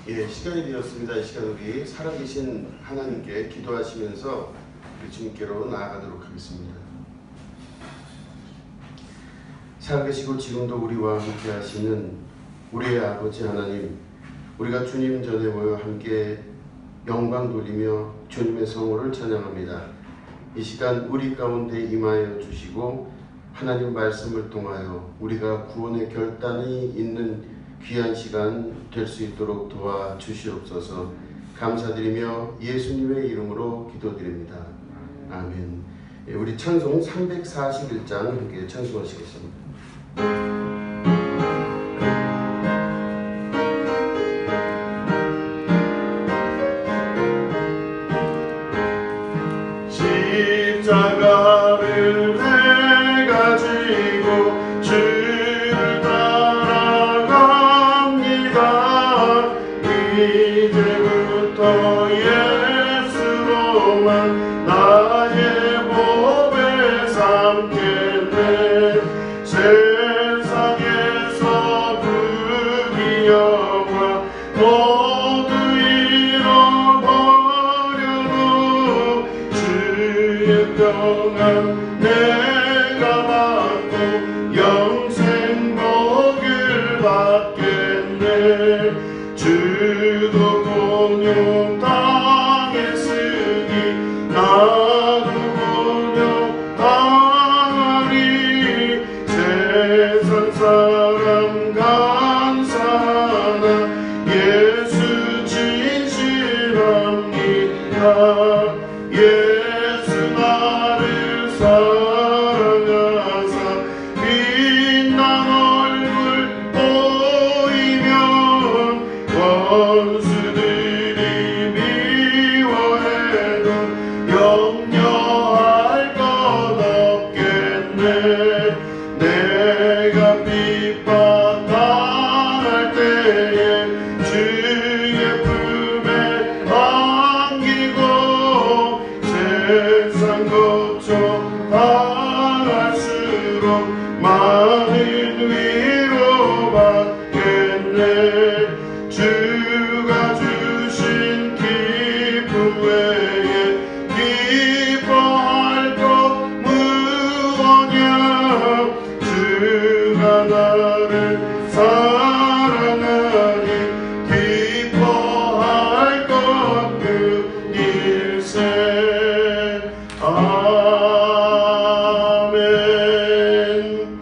시간이 되었습니다. 이 시간 우리 살아계신 하나님께 기도하시면서 우리 주님께로 나아가도록 하겠습니다. 살아계시고 지금도 우리와 함께 하시는 우리의 아버지 하나님, 우리가 주님 전에 모여 함께 영광 돌리며 주님의 성호를 찬양합니다. 이 시간 우리 가운데 임하여 주시고 하나님 말씀을 통하여 우리가 구원의 결단이 있는 귀한 시간 될 수 있도록 도와주시옵소서. 감사드리며 예수님의 이름으로 기도드립니다. 아멘. 우리 찬송 341장 함께 찬송하시겠습니다. 십자가를 내가 지고 주를 따라갑니다. 이제부터 예수로만 나의 몸에 삼겠네. 세상에서 부귀영화 모두 잃어버려도 주의 평안 내가 받고 영생 복을 받겠네. 주도 공용 당했으니 나도 공용 당하리. 세상 사람 감사하나 예수 진실합니다. 예수 나를 사랑하사 빛난 얼굴 보이면 원수들이 미워해도 염려할 것 없겠네. 내가 핍박 당할 때에 주의 품에 안기고 세상 거쳐 당할수록 많은 위로받겠네. 주가 주신 기쁨 외에 기뻐할 것 무엇냐. 주가 나를 사랑하니 기뻐할 것 뿐일세. 아멘.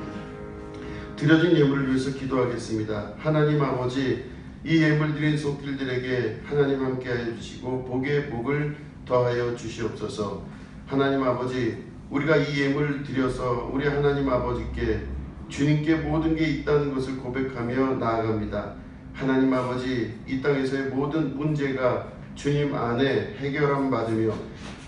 드려진 예물을 위해서 기도하겠습니다. 하나님 아버지, 이 예물 드린 속길들에게 하나님 함께하여 주시고 복의 복을 더하여 주시옵소서. 하나님 아버지, 우리가 이 예물을 드려서 우리 하나님 아버지께 주님께 모든 게 있다는 것을 고백하며 나아갑니다. 하나님 아버지, 이 땅에서의 모든 문제가 주님 안에 해결함 받으며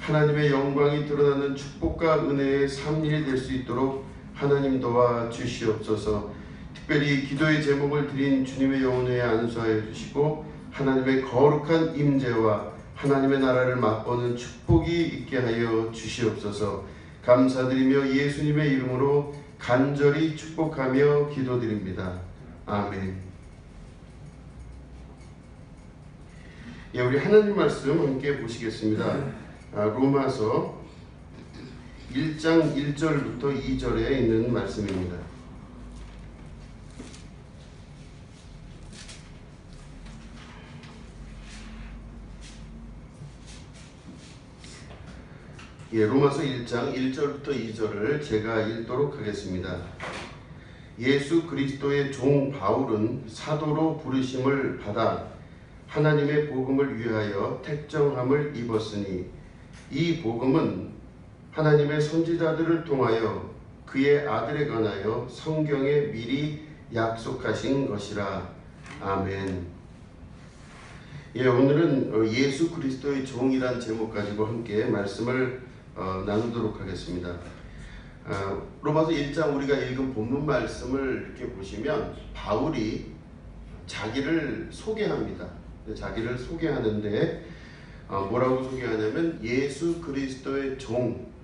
하나님의 영광이 드러나는 축복과 은혜의 삶일이 될 수 있도록 하나님 도와 주시옵소서. 특별히 기도의 제목을 드린 주님의 영혼에 안수하여 주시고 하나님의 거룩한 임재와 하나님의 나라를 맛보는 축복이 있게 하여 주시옵소서. 감사드리며 예수님의 이름으로 간절히 축복하며 기도드립니다. 아멘. 우리 하나님 말씀 함께 보시겠습니다. 로마서 1장 1절부터 2절에 있는 말씀입니다. 로마서 1장 1절부터 2절을 제가 읽도록 하겠습니다. 예수 그리스도의 종 바울은 사도로 부르심을 받아 하나님의 복음을 위하여 택정함을 입었으니 이 복음은 하나님의 선지자들을 통하여 그의 아들에 관하여 성경에 미리 약속하신 것이라. 아멘. 오늘은 예수 그리스도의 종이란 제목 가지고 함께 말씀을 나누도록 하겠습니다. 로마서 1장 우리가 읽은 본문 말씀을 이렇게 보시면 바울이 자기를 소개합니다. 자기를 소개하는데 뭐라고 소개하냐면 예수 그리스도의 종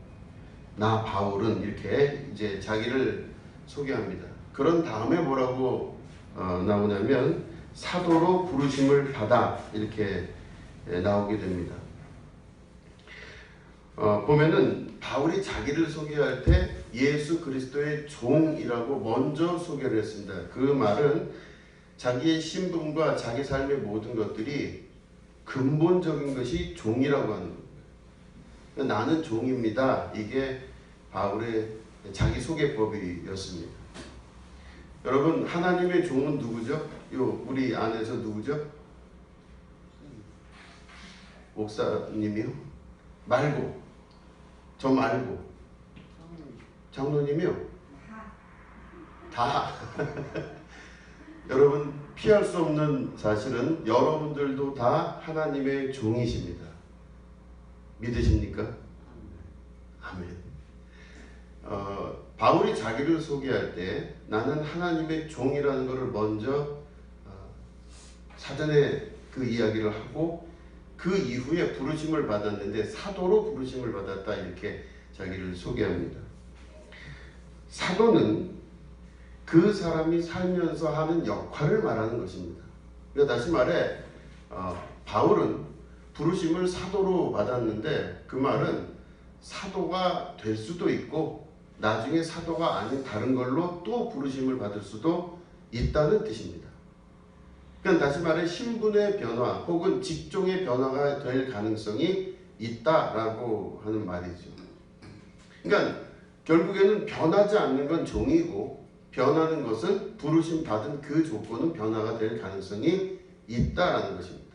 나 바울은 이렇게 이제 자기를 소개합니다. 그런 다음에 뭐라고 나오냐면 사도로 부르심을 받아 이렇게 나오게 됩니다. 보면은 바울이 자기를 소개할 때 예수 그리스도의 종이라고 먼저 소개를 했습니다. 그 말은 자기의 신분과 자기 삶의 모든 것들이 근본적인 것이 종이라고 하는 겁니다. 나는 종입니다. 이게 바울의 자기소개법이었습니다. 여러분, 하나님의 종은 누구죠? 우리 안에서 누구죠? 목사님이요? 말고, 저 말고, 장로님이요? 다. 여러분, 피할 수 없는 사실은 여러분들도 다 하나님의 종이십니다. 믿으십니까? 아멘. 바울이 자기를 소개할 때 나는 하나님의 종이라는 것을 먼저 사전에 그 이야기를 하고 그 이후에 부르심을 받았는데 사도로 부르심을 받았다 이렇게 자기를 소개합니다. 사도는 그 사람이 살면서 하는 역할을 말하는 것입니다. 그러니까 다시 말해 바울은 부르심을 사도로 받았는데 그 말은 사도가 될 수도 있고 나중에 사도가 아닌 다른 걸로 또 부르심을 받을 수도 있다는 뜻입니다. 그러니까 다시 말해 신분의 변화 혹은 직종의 변화가 될 가능성이 있다라고 하는 말이죠. 그러니까 결국에는 변하지 않는 건 종이고 변하는 것은 부르심 받은 그 조건은 변화가 될 가능성이 있다라는 것입니다.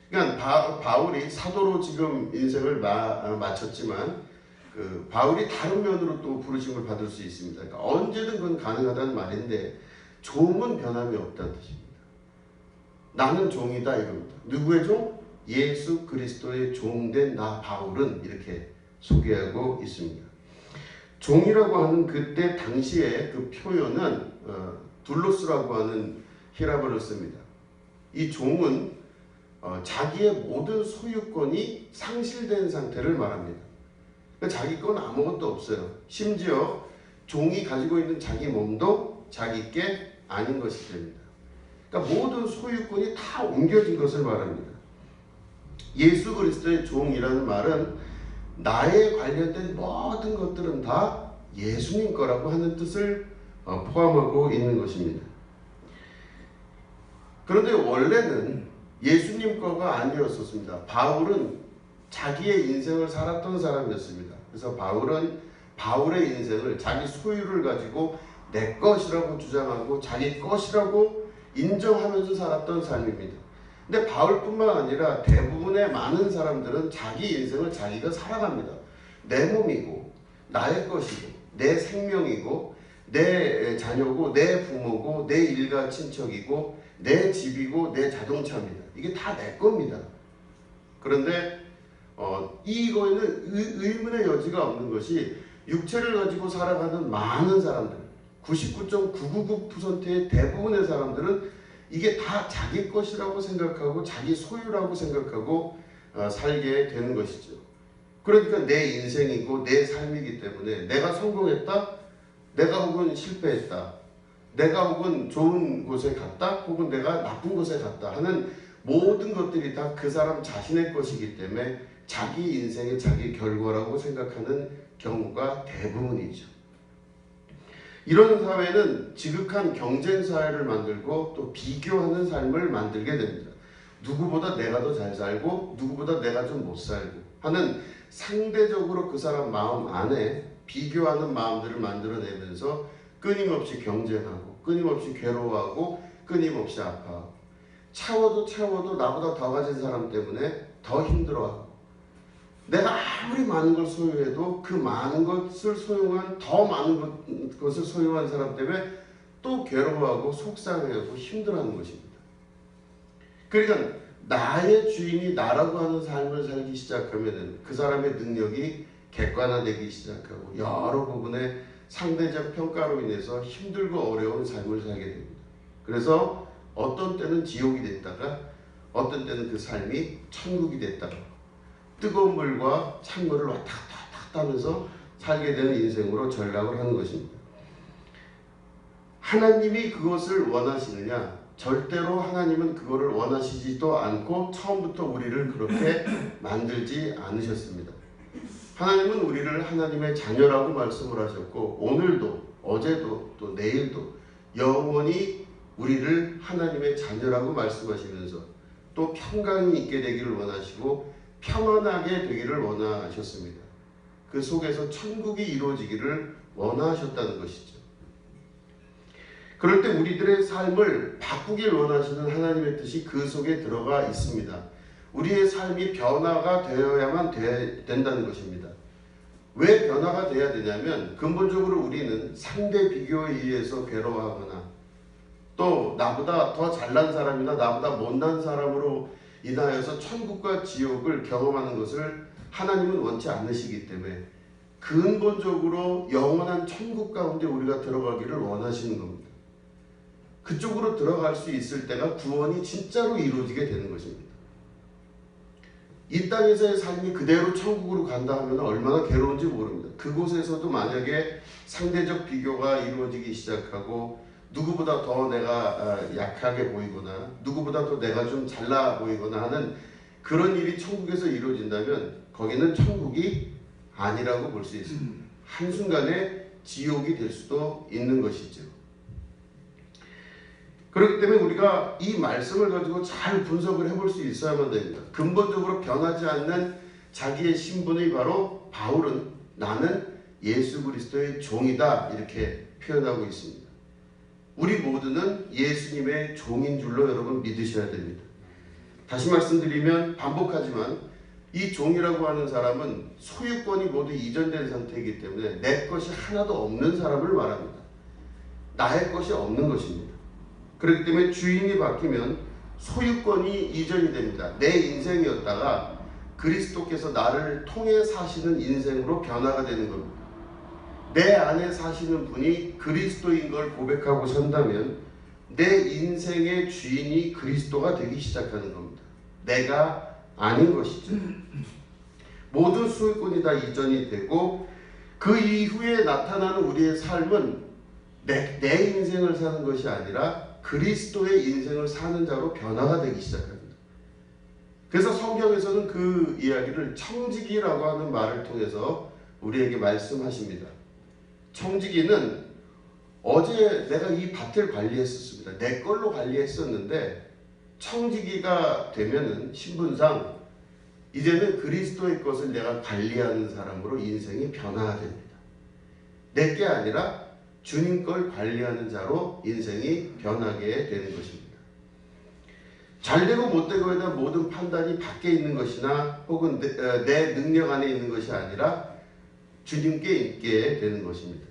그러니까 바울이 사도로 지금 인생을 마쳤지만 그 바울이 다른 면으로 또 부르심을 받을 수 있습니다. 그러니까 언제든 그건 가능하다는 말인데 종은 변함이 없다는 뜻입니다. 나는 종이다 이겁니다. 누구의 종? 예수 그리스도의 종된 나 바울은 이렇게 소개하고 있습니다. 종이라고 하는 그때 당시에 그 표현은 둘로스라고 하는 히라보를 씁니다. 이 종은 자기의 모든 소유권이 상실된 상태를 말합니다. 그러니까 자기 건 아무것도 없어요. 심지어 종이 가지고 있는 자기 몸도 자기 게 아닌 것이 됩니다. 그러니까 모든 소유권이 다 옮겨진 것을 말합니다. 예수 그리스도의 종이라는 말은 나에 관련된 모든 것들은 다 예수님 거라고 하는 뜻을 포함하고 있는 것입니다. 그런데 원래는 예수님 거가 아니었었습니다. 바울은 자기의 인생을 살았던 사람이었습니다. 그래서 바울은 바울의 인생을 자기 소유를 가지고 내 것이라고 주장하고 자기 것이라고 인정하면서 살았던 삶입니다. 근데 바울뿐만 아니라 대부분의 많은 사람들은 자기 인생을 자기가 살아갑니다. 내 몸이고 나의 것이고 내 생명이고 내 자녀고 내 부모고 내 일가 친척이고 내 집이고 내 자동차입니다. 이게 다 내 겁니다. 그런데 이거에는 의문의 여지가 없는 것이 육체를 가지고 살아가는 많은 사람들 99.999%의 대부분의 사람들은 이게 다 자기 것이라고 생각하고 자기 소유라고 생각하고 살게 되는 것이죠. 그러니까 내 인생이고 내 삶이기 때문에 내가 성공했다, 내가 혹은 실패했다, 내가 혹은 좋은 곳에 갔다, 혹은 내가 나쁜 곳에 갔다 하는 모든 것들이 다 그 사람 자신의 것이기 때문에 자기 인생의 자기 결과라고 생각하는 경우가 대부분이죠. 이런 사회는 지극한 경쟁 사회를 만들고 또 비교하는 삶을 만들게 됩니다. 누구보다 내가 더 잘 살고 누구보다 내가 좀 못 살고 하는 상대적으로 그 사람 마음 안에 비교하는 마음들을 만들어내면서 끊임없이 경쟁하고 끊임없이 괴로워하고 끊임없이 아파하고 채워도 나보다 더 가진 사람 때문에 더 힘들어하고 내가 아무리 많은 걸 소유해도 그 많은 것을 소유한 더 많은 것을 소유한 사람 때문에 또 괴로워하고 속상해하고 힘들어하는 것입니다. 그러니까 나의 주인이 나라고 하는 삶을 살기 시작하면 그 사람의 능력이 객관화되기 시작하고 여러 부분의 상대적 평가로 인해서 힘들고 어려운 삶을 살게 됩니다. 그래서 어떤 때는 지옥이 됐다가 어떤 때는 그 삶이 천국이 됐다가 뜨거운 물과 찬물을 왔다 갔다 하면서 살게 되는 인생으로 전락을 하는 것입니다. 하나님이 그것을 원하시느냐 절대로 하나님은 그거를 원하시지도 않고 처음부터 우리를 그렇게 만들지 않으셨습니다. 하나님은 우리를 하나님의 자녀라고 말씀을 하셨고 오늘도 어제도 또 내일도 영원히 우리를 하나님의 자녀라고 말씀하시면서 또 평강이 있게 되기를 원하시고 평안하게 되기를 원하셨습니다. 그 속에서 천국이 이루어지기를 원하셨다는 것이죠. 그럴 때 우리들의 삶을 바꾸길 원하시는 하나님의 뜻이 그 속에 들어가 있습니다. 우리의 삶이 변화가 되어야만 된다는 것입니다. 왜 변화가 돼야 되냐면 근본적으로 우리는 상대 비교에 의해서 괴로워하거나 또 나보다 더 잘난 사람이나 나보다 못난 사람으로 인하여서 천국과 지옥을 경험하는 것을 하나님은 원치 않으시기 때문에 근본적으로 영원한 천국 가운데 우리가 들어가기를 원하시는 겁니다. 그쪽으로 들어갈 수 있을 때가 구원이 진짜로 이루어지게 되는 것입니다. 이 땅에서의 삶이 그대로 천국으로 간다 하면 얼마나 괴로운지 모릅니다. 그곳에서도 만약에 상대적 비교가 이루어지기 시작하고 누구보다 더 내가 약하게 보이거나 누구보다 더 내가 좀 잘나 보이거나 하는 그런 일이 천국에서 이루어진다면 거기는 천국이 아니라고 볼 수 있습니다. 한순간에 지옥이 될 수도 있는 것이죠. 그렇기 때문에 우리가 이 말씀을 가지고 잘 분석을 해볼 수 있어야만 됩니다. 근본적으로 변하지 않는 자기의 신분이 바로 바울은 나는 예수 그리스도의 종이다 이렇게 표현하고 있습니다. 우리 모두는 예수님의 종인 줄로 여러분 믿으셔야 됩니다. 다시 말씀드리면 반복하지만 이 종이라고 하는 사람은 소유권이 모두 이전된 상태이기 때문에 내 것이 하나도 없는 사람을 말합니다. 나의 것이 없는 것입니다. 그렇기 때문에 주인이 바뀌면 소유권이 이전이 됩니다. 내 인생이었다가 그리스도께서 나를 통해 사시는 인생으로 변화가 되는 겁니다. 내 안에 사시는 분이 그리스도인 걸 고백하고 산다면 내 인생의 주인이 그리스도가 되기 시작하는 겁니다. 내가 아닌 것이죠. 모든 소유권이 다 이전이 되고 그 이후에 나타나는 우리의 삶은 내 인생을 사는 것이 아니라 그리스도의 인생을 사는 자로 변화가 되기 시작합니다. 그래서 성경에서는 그 이야기를 청지기라고 하는 말을 통해서 우리에게 말씀하십니다. 청지기는 어제 내가 이 밭을 관리했었습니다. 내 걸로 관리했었는데 청지기가 되면은 신분상 이제는 그리스도의 것을 내가 관리하는 사람으로 인생이 변화됩니다. 내 게 아니라 주님 걸 관리하는 자로 인생이 변하게 되는 것입니다. 잘되고 못되고에 대한 모든 판단이 밖에 있는 것이나 혹은 내 능력 안에 있는 것이 아니라 주님께 있게 되는 것입니다.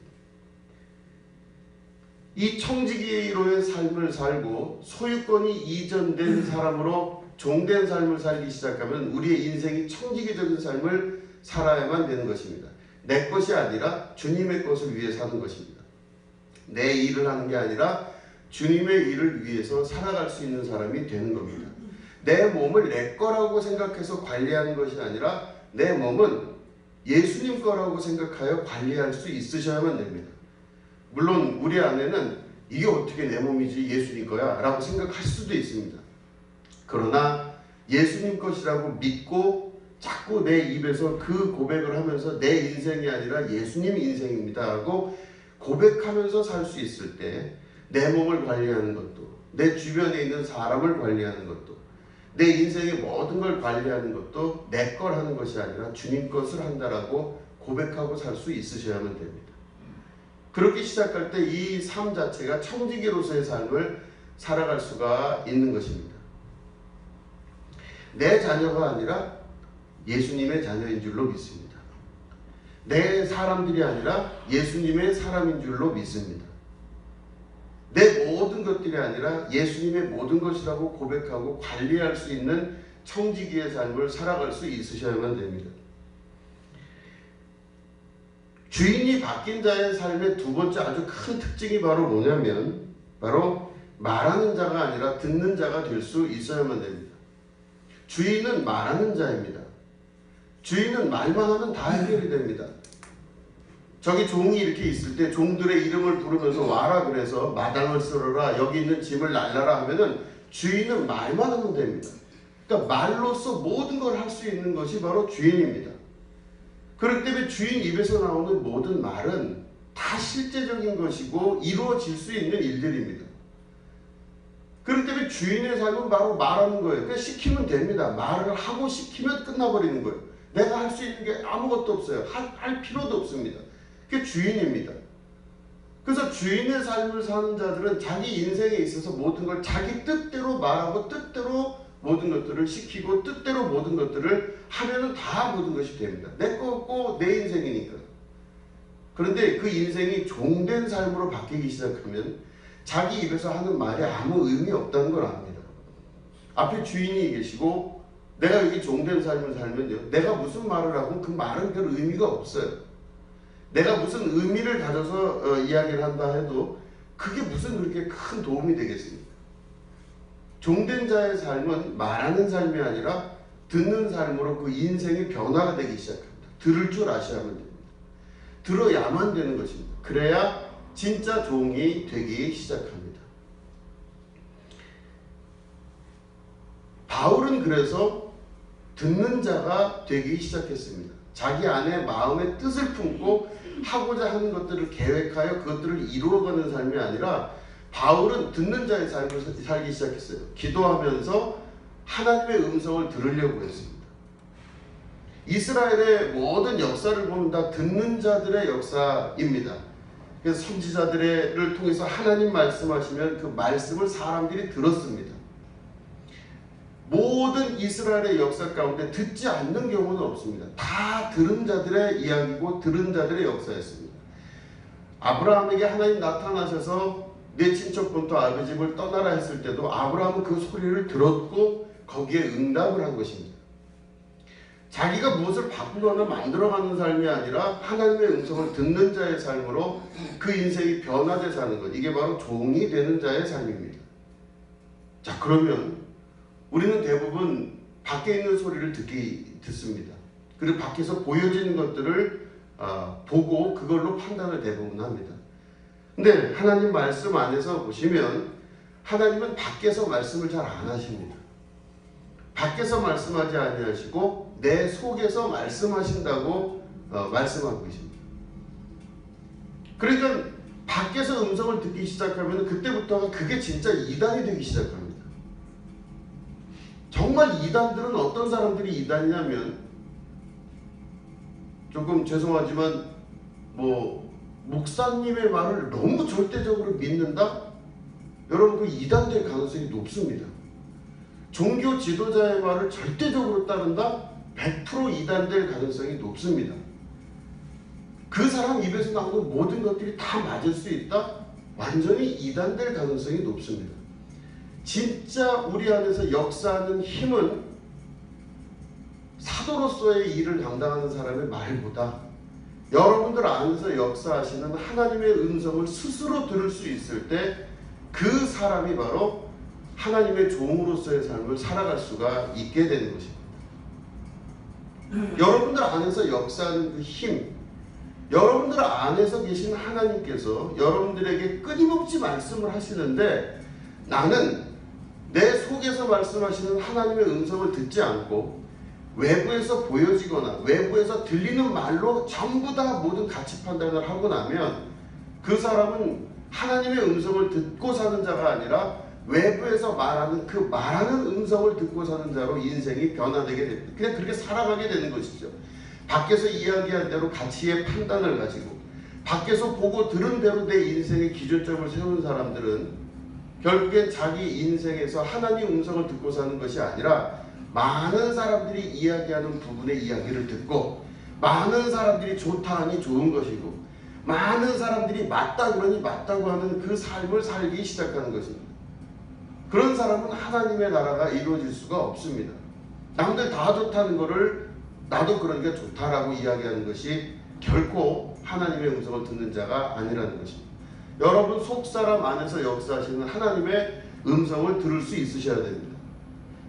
이 청지기로의 삶을 살고 소유권이 이전된 사람으로 종된 삶을 살기 시작하면 우리의 인생이 청지기적인 삶을 살아야만 되는 것입니다. 내 것이 아니라 주님의 것을 위해 사는 것입니다. 내 일을 하는 게 아니라 주님의 일을 위해서 살아갈 수 있는 사람이 되는 겁니다. 내 몸을 내 거라고 생각해서 관리하는 것이 아니라 내 몸은 예수님 거라고 생각하여 관리할 수 있으셔야만 됩니다. 물론 우리 안에는 이게 어떻게 내 몸이지 예수님 거야 라고 생각할 수도 있습니다. 그러나 예수님 것이라고 믿고 자꾸 내 입에서 그 고백을 하면서 내 인생이 아니라 예수님 인생입니다 라고 고백하면서 살 수 있을 때 내 몸을 관리하는 것도 내 주변에 있는 사람을 관리하는 것도 내 인생의 모든 걸 관리하는 것도 내 걸 하는 것이 아니라 주님 것을 한다라고 고백하고 살 수 있으셔야만 됩니다. 그렇게 시작할 때 이 삶 자체가 청지기로서의 삶을 살아갈 수가 있는 것입니다. 내 자녀가 아니라 예수님의 자녀인 줄로 믿습니다. 내 사람들이 아니라 예수님의 사람인 줄로 믿습니다. 내 모든 것들이 아니라 예수님의 모든 것이라고 고백하고 관리할 수 있는 청지기의 삶을 살아갈 수 있으셔야만 됩니다. 주인이 바뀐 자의 삶의 두 번째 아주 큰 특징이 바로 뭐냐면 바로 말하는 자가 아니라 듣는 자가 될 수 있어야만 됩니다. 주인은 말하는 자입니다. 주인은 말만 하면 다 해결이 됩니다. 저기 종이 이렇게 있을 때 종들의 이름을 부르면서 와라 그래서 마당을 쓸어라 여기 있는 짐을 날라라 하면은 주인은 말만 하면 됩니다. 그러니까 말로써 모든 걸 할 수 있는 것이 바로 주인입니다. 그렇기 때문에 주인 입에서 나오는 모든 말은 다 실제적인 것이고 이루어질 수 있는 일들입니다. 그렇기 때문에 주인의 삶은 바로 말하는 거예요. 그러니까 시키면 됩니다. 말을 하고 시키면 끝나버리는 거예요. 내가 할 수 있는 게 아무것도 없어요. 할 필요도 없습니다. 그게 주인입니다. 그래서 주인의 삶을 사는 자들은 자기 인생에 있어서 모든 걸 자기 뜻대로 말하고 뜻대로 모든 것들을 시키고 뜻대로 모든 것들을 하면은 다 모든 것이 됩니다. 내 거고 내 인생이니까. 그런데 그 인생이 종된 삶으로 바뀌기 시작하면 자기 입에서 하는 말이 아무 의미 없다는 걸 압니다. 앞에 주인이 계시고 내가 여기 종된 삶을 살면요. 내가 무슨 말을 하고 그 말은 별 의미가 없어요. 내가 무슨 의미를 가져서 이야기를 한다 해도 그게 무슨 그렇게 큰 도움이 되겠습니까? 종된 자의 삶은 말하는 삶이 아니라 듣는 삶으로 그 인생의 변화가 되기 시작합니다. 들을 줄 아셔야만 됩니다. 들어야만 되는 것입니다. 그래야 진짜 종이 되기 시작합니다. 바울은 그래서 듣는 자가 되기 시작했습니다. 자기 안에 마음의 뜻을 품고 하고자 하는 것들을 계획하여 그것들을 이루어가는 삶이 아니라 바울은 듣는 자의 삶을 살기 시작했어요. 기도하면서 하나님의 음성을 들으려고 했습니다. 이스라엘의 모든 역사를 보면 다 듣는 자들의 역사입니다. 그래서 선지자들을 통해서 하나님 말씀하시면 그 말씀을 사람들이 들었습니다. 모든 이스라엘의 역사 가운데 듣지 않는 경우는 없습니다. 다 들은 자들의 이야기고 들은 자들의 역사였습니다. 아브라함에게 하나님 나타나셔서 내 친척 본토 아버지 집을 떠나라 했을 때도 아브라함은 그 소리를 들었고 거기에 응답을 한 것입니다. 자기가 무엇을 바꾸거나 만들어가는 삶이 아니라 하나님의 음성을 듣는 자의 삶으로 그 인생이 변화돼 사는 것, 이게 바로 종이 되는 자의 삶입니다. 자, 그러면 우리는 대부분 밖에 있는 소리를 듣습니다. 그리고 밖에서 보여지는 것들을 보고 그걸로 판단을 대부분 합니다. 근데 하나님 말씀 안에서 보시면 하나님은 밖에서 말씀을 잘 안 하십니다. 밖에서 말씀하지 아니하시고 내 속에서 말씀하신다고 말씀하고 계십니다. 그러니까 밖에서 음성을 듣기 시작하면 그때부터가 그게 진짜 이단이 되기 시작합니다. 정말 이단들은 어떤 사람들이 이단이냐면, 조금 죄송하지만 목사님의 말을 너무 절대적으로 믿는다? 여러분, 그 이단될 가능성이 높습니다. 종교 지도자의 말을 절대적으로 따른다? 100% 이단될 가능성이 높습니다. 그 사람 입에서 나오는 모든 것들이 다 맞을 수 있다? 완전히 이단될 가능성이 높습니다. 진짜 우리 안에서 역사하는 힘은 사도로서의 일을 감당하는 사람의 말보다 여러분들 안에서 역사하시는 하나님의 음성을 스스로 들을 수 있을 때 그 사람이 바로 하나님의 종으로서의 삶을 살아갈 수가 있게 되는 것입니다. 여러분들 안에서 역사하는 그 힘, 여러분들 안에서 계신 하나님께서 여러분들에게 끊임없이 말씀을 하시는데, 나는 내 속에서 말씀하시는 하나님의 음성을 듣지 않고 외부에서 보여지거나 외부에서 들리는 말로 전부 다 모든 가치 판단을 하고 나면 그 사람은 하나님의 음성을 듣고 사는 자가 아니라 외부에서 말하는 그 말하는 음성을 듣고 사는 자로 인생이 변화되게 됩니다. 그냥 그렇게 살아가게 되는 것이죠. 밖에서 이야기한 대로 가치의 판단을 가지고 밖에서 보고 들은 대로 내 인생의 기준점을 세우는 사람들은 결국엔 자기 인생에서 하나님 음성을 듣고 사는 것이 아니라 많은 사람들이 이야기하는 부분의 이야기를 듣고, 많은 사람들이 좋다 하니 좋은 것이고, 많은 사람들이 맞다 그러니 맞다고 하는 그 삶을 살기 시작하는 것입니다. 그런 사람은 하나님의 나라가 이루어질 수가 없습니다. 남들 다 좋다는 것을 나도 그러니까 좋다라고 이야기하는 것이 결코 하나님의 음성을 듣는 자가 아니라는 것입니다. 여러분 속사람 안에서 역사하시는 하나님의 음성을 들을 수 있으셔야 됩니다.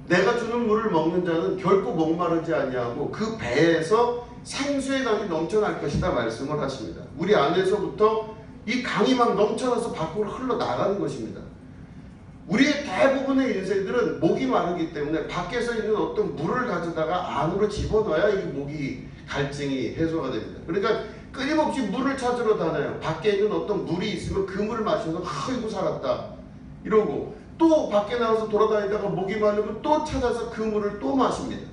내가 주는 물을 먹는 자는 결코 목마르지 아니하고 그 배에서 생수의 강이 넘쳐날 것이다 말씀을 하십니다. 우리 안에서부터 이 강이 막 넘쳐나서 밖으로 흘러나가는 것입니다. 우리의 대부분의 인생들은 목이 마르기 때문에 밖에서 있는 어떤 물을 가져다가 안으로 집어넣어야 이 목이 갈증이 해소가 됩니다. 그러니까 끊임없이 물을 찾으러 다녀요. 밖에 있는 어떤 물이 있으면 그 물을 마셔서 아이고 살았다 이러고, 또 밖에 나가서 돌아다니다가 목이 마르면 또 찾아서 그 물을 또 마십니다.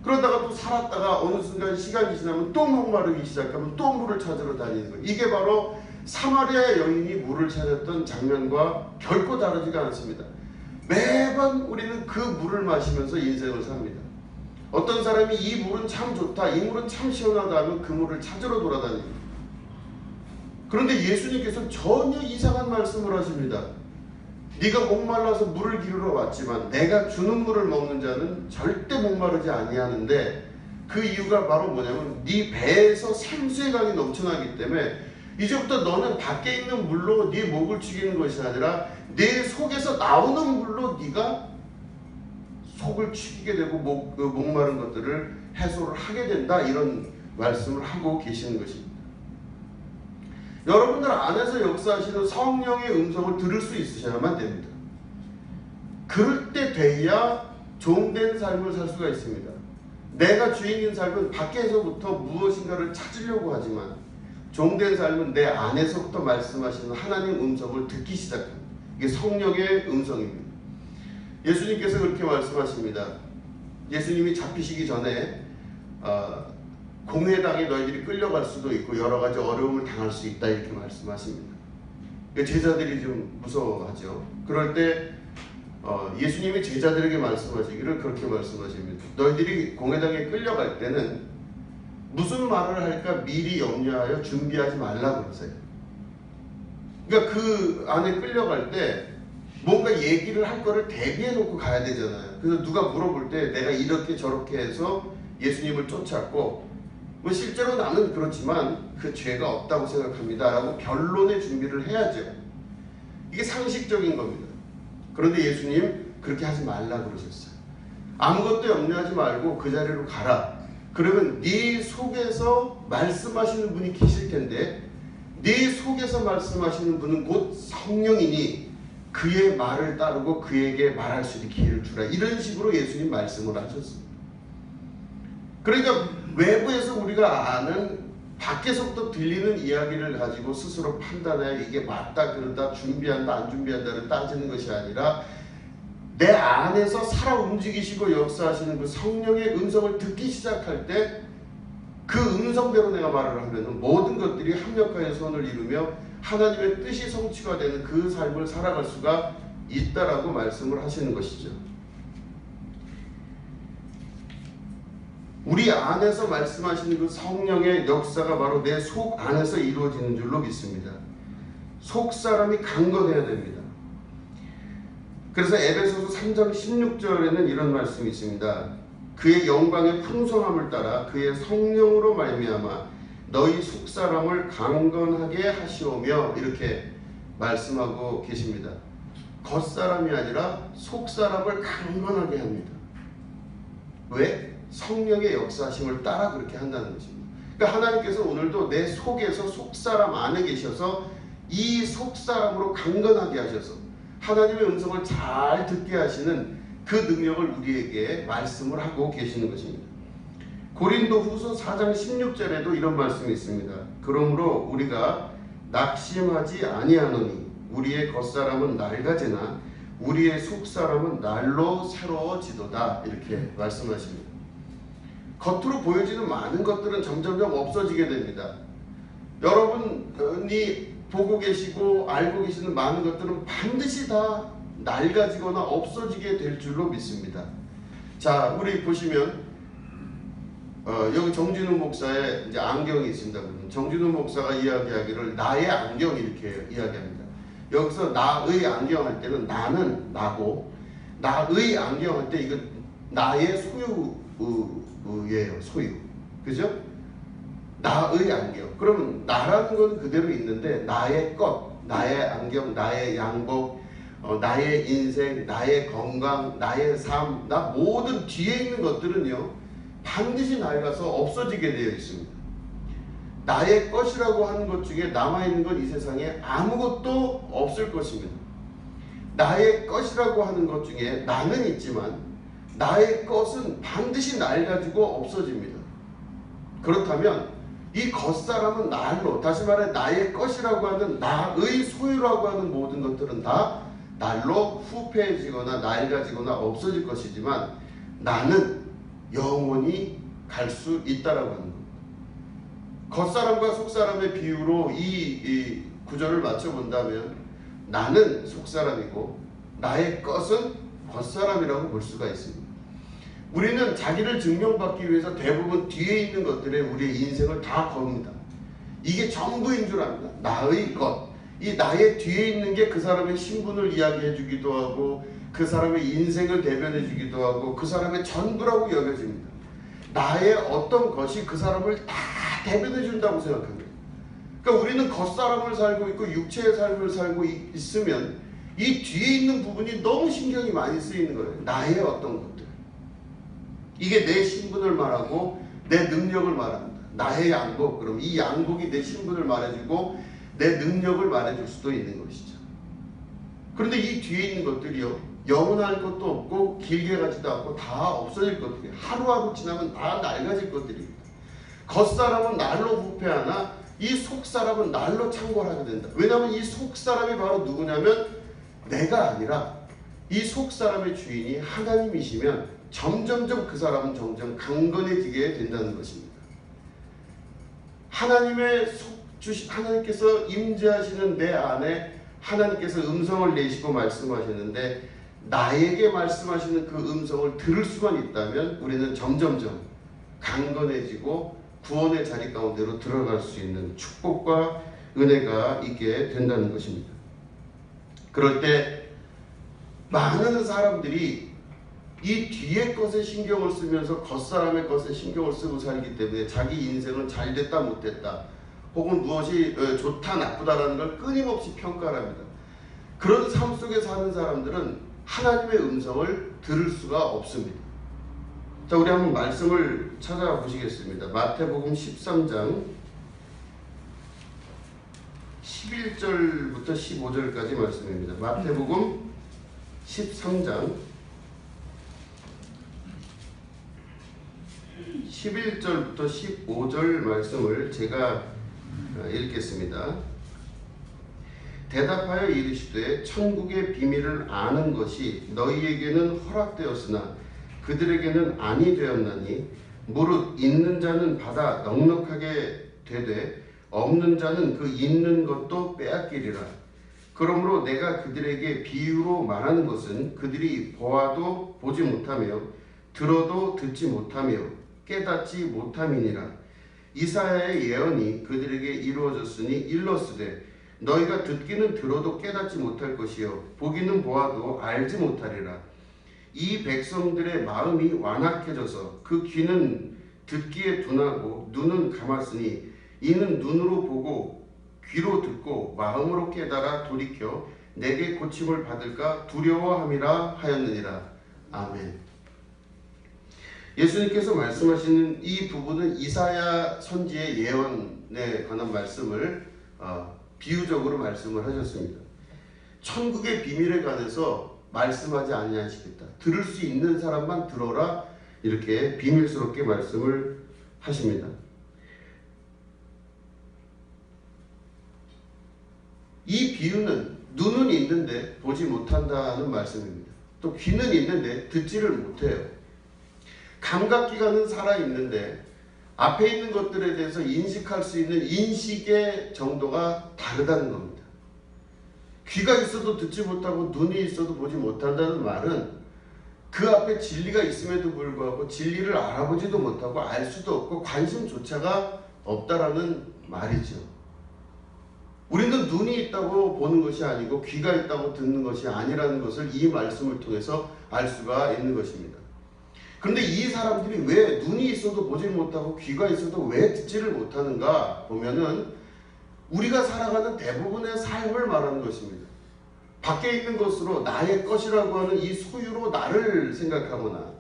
그러다가 또 살았다가 어느 순간 시간이 지나면 또 목마르기 시작하면 또 물을 찾으러 다니는 거예요. 이게 바로 사마리아 여인이 물을 찾았던 장면과 결코 다르지가 않습니다. 매번 우리는 그 물을 마시면서 인생을 삽니다. 어떤 사람이 이 물은 참 좋다, 이 물은 참 시원하다 하면 그 물을 찾으러 돌아다닙니다. 그런데 예수님께서는 전혀 이상한 말씀을 하십니다. 네가 목말라서 물을 기르러 왔지만 내가 주는 물을 먹는 자는 절대 목마르지 아니하는데, 그 이유가 바로 뭐냐면 네 배에서 생수의 강이 넘쳐나기 때문에 이제부터 너는 밖에 있는 물로 네 목을 죽이는 것이 아니라 내 속에서 나오는 물로 네가 속을 죽이게 되고 목마른 것들을 해소를 하게 된다, 이런 말씀을 하고 계시는 것입니다. 여러분들 안에서 역사하시는 성령의 음성을 들을 수 있으셔야만 됩니다. 그럴 때 돼야 종된 삶을 살 수가 있습니다. 내가 주인인 삶은 밖에서부터 무엇인가를 찾으려고 하지만, 종된 삶은 내 안에서부터 말씀하시는 하나님 음성을 듣기 시작합니다. 이게 성령의 음성입니다. 예수님께서 그렇게 말씀하십니다. 예수님이 잡히시기 전에 공회당에 너희들이 끌려갈 수도 있고 여러 가지 어려움을 당할 수 있다, 이렇게 말씀하십니다. 제자들이 좀 무서워하죠. 그럴 때 예수님이 제자들에게 말씀하시기를 그렇게 말씀하십니다. 너희들이 공회당에 끌려갈 때는 무슨 말을 할까 미리 염려하여 준비하지 말라고 그러세요. 그러니까 그 안에 끌려갈 때 뭔가 얘기를 할 거를 대비해 놓고 가야 되잖아요. 그래서 누가 물어볼 때 내가 이렇게 저렇게 해서 예수님을 쫓았고, 뭐 실제로 나는 그렇지만 그 죄가 없다고 생각합니다 라고 변론의 준비를 해야죠. 이게 상식적인 겁니다. 그런데 예수님 그렇게 하지 말라고 그러셨어요. 아무것도 염려하지 말고 그 자리로 가라. 그러면 네 속에서 말씀하시는 분이 계실 텐데, 네 속에서 말씀하시는 분은 곧 성령이니 그의 말을 따르고 그에게 말할 수 있는 기회를 주라, 이런 식으로 예수님 말씀을 하셨습니다. 그러니까 외부에서 우리가 아는 밖에서부터 들리는 이야기를 가지고 스스로 판단해야 이게 맞다 그러다 준비한다 안 준비한다를 따지는 것이 아니라, 내 안에서 살아 움직이시고 역사하시는 그 성령의 음성을 듣기 시작할 때 그 음성대로 내가 말을 하면 모든 것들이 합력하여 선을 이루며 하나님의 뜻이 성취가 되는 그 삶을 살아갈 수가 있다라고 말씀을 하시는 것이죠. 우리 안에서 말씀하시는 그 성령의 역사가 바로 내 속 안에서 이루어지는 줄로 믿습니다. 속 사람이 강건해야 됩니다. 그래서 에베소서 3장 16절에는 이런 말씀이 있습니다. 그의 영광의 풍성함을 따라 그의 성령으로 말미암아 너희 속사람을 강건하게 하시오며, 이렇게 말씀하고 계십니다. 겉사람이 아니라 속사람을 강건하게 합니다. 왜? 성령의 역사심을 따라 그렇게 한다는 것입니다. 그러니까 하나님께서 오늘도 내 속에서 속사람 안에 계셔서 이 속사람으로 강건하게 하셔서 하나님의 음성을 잘 듣게 하시는 그 능력을 우리에게 말씀을 하고 계시는 것입니다. 고린도후서 4장 16절에도 이런 말씀이 있습니다. 그러므로 우리가 낙심하지 아니하노니 우리의 겉사람은 낡아지나 우리의 속사람은 날로 새로워지도다, 이렇게 말씀하십니다. 겉으로 보여지는 많은 것들은 점점점 없어지게 됩니다. 여러분이 보고 계시고 알고 계시는 많은 것들은 반드시 다 낡아지거나 없어지게 될 줄로 믿습니다. 자, 우리 보시면 여기 정진우 목사의 이제 안경이 있습니다. 정진우 목사가 이야기하기를 나의 안경, 이렇게 이야기합니다. 여기서 나의 안경 할 때는 나는 나고, 나의 안경 할 때 이거 나의 소유예요. 소유. 그죠? 나의 안경. 그러면 나라는 건 그대로 있는데 나의 것, 나의 안경, 나의 양복, 나의 인생, 나의 건강, 나의 삶, 나 모든 뒤에 있는 것들은요, 반드시 낡아서 없어지게 되어 있습니다. 나의 것이라고 하는 것 중에 남아있는 건 이 세상에 아무것도 없을 것입니다. 나의 것이라고 하는 것 중에 나는 있지만 나의 것은 반드시 낡아지고 없어집니다. 그렇다면 이 겉사람은 날로, 다시 말해 나의 것이라고 하는 나의 소유라고 하는 모든 것들은 다 날로 후패해지거나 낡아지거나 없어질 것이지만 나는 영원히 갈 수 있다라고 하는 겁니다. 겉사람과 속사람의 비유로 이 구절을 맞춰본다면 나는 속사람이고 나의 것은 겉사람이라고 볼 수가 있습니다. 우리는 자기를 증명받기 위해서 대부분 뒤에 있는 것들에 우리의 인생을 다 겁니다. 이게 전부인 줄 압니다. 나의 것. 이 나의 뒤에 있는 게 그 사람의 신분을 이야기해 주기도 하고 그 사람의 인생을 대변해 주기도 하고 그 사람의 전부라고 여겨집니다. 나의 어떤 것이 그 사람을 다 대변해 준다고 생각합니다. 그러니까 우리는 겉사람을 살고 있고 육체의 삶을 살고 있으면 이 뒤에 있는 부분이 너무 신경이 많이 쓰이는 거예요. 나의 어떤 것들. 이게 내 신분을 말하고 내 능력을 말합니다. 나의 양복. 그럼 이 양복이 내 신분을 말해주고 내 능력을 말해줄 수도 있는 것이죠. 그런데 이 뒤에 있는 것들이요, 영원할 것도 없고 길게 가지도 않고 다 없어질 것들이에요. 하루하루 지나면 다 낡아질 것들입니다. 겉사람은 날로 부패하나 이 속사람은 날로 창궐하게 된다. 왜냐하면 이 속사람이 바로 누구냐면 내가 아니라 이 속사람의 주인이 하나님이시면 점점점 그 사람은 점점 강건해지게 된다는 것입니다. 하나님께서 임재하시는 내 안에 하나님께서 음성을 내시고 말씀하시는데 나에게 말씀하시는 그 음성을 들을 수만 있다면 우리는 점점점 강건해지고 구원의 자리 가운데로 들어갈 수 있는 축복과 은혜가 있게 된다는 것입니다. 그럴 때 많은 사람들이 이 뒤의 것에 신경을 쓰면서 겉사람의 것에 신경을 쓰고 살기 때문에 자기 인생은 잘 됐다 못됐다 혹은 무엇이 좋다 나쁘다라는 걸 끊임없이 평가를 합니다. 그런 삶 속에 사는 사람들은 하나님의 음성을 들을 수가 없습니다. 자, 우리 한번 말씀을 찾아보시겠습니다. 마태복음 13장 11절부터 15절까지 말씀입니다. 마태복음 13장 11절부터 15절 말씀을 제가 읽겠습니다. 대답하여 이르시되 천국의 비밀을 아는 것이 너희에게는 허락되었으나 그들에게는 아니 되었나니 무릇 있는 자는 받아 넉넉하게 되되 없는 자는 그 있는 것도 빼앗기리라. 그러므로 내가 그들에게 비유로 말하는 것은 그들이 보아도 보지 못하며 들어도 듣지 못하며 깨닫지 못함이니라. 이사야의 예언이 그들에게 이루어졌으니 일렀으되 너희가 듣기는 들어도 깨닫지 못할 것이요 보기는 보아도 알지 못하리라. 이 백성들의 마음이 완악해져서 그 귀는 듣기에 둔하고 눈은 감았으니 이는 눈으로 보고 귀로 듣고 마음으로 깨달아 돌이켜 내게 고침을 받을까 두려워함이라 하였느니라. 아멘. 예수님께서 말씀하시는 이 부분은 이사야 선지의 예언에 관한 말씀을 비유적으로 말씀을 하셨습니다. 천국의 비밀에 관해서 말씀하지 아니하시겠다. 들을 수 있는 사람만 들어라. 이렇게 비밀스럽게 말씀을 하십니다. 이 비유는 눈은 있는데 보지 못한다는 말씀입니다. 또 귀는 있는데 듣지를 못해요. 감각기관은 살아있는데 앞에 있는 것들에 대해서 인식할 수 있는 인식의 정도가 다르다는 겁니다. 귀가 있어도 듣지 못하고 눈이 있어도 보지 못한다는 말은 그 앞에 진리가 있음에도 불구하고 진리를 알아보지도 못하고 알 수도 없고 관심조차가 없다라는 말이죠. 우리는 눈이 있다고 보는 것이 아니고 귀가 있다고 듣는 것이 아니라는 것을 이 말씀을 통해서 알 수가 있는 것입니다. 그런데 이 사람들이 왜 눈이 있어도 보지 못하고 귀가 있어도 왜 듣지를 못하는가 보면은 우리가 살아가는 대부분의 삶을 말하는 것입니다. 밖에 있는 것으로 나의 것이라고 하는 이 소유로 나를 생각하거나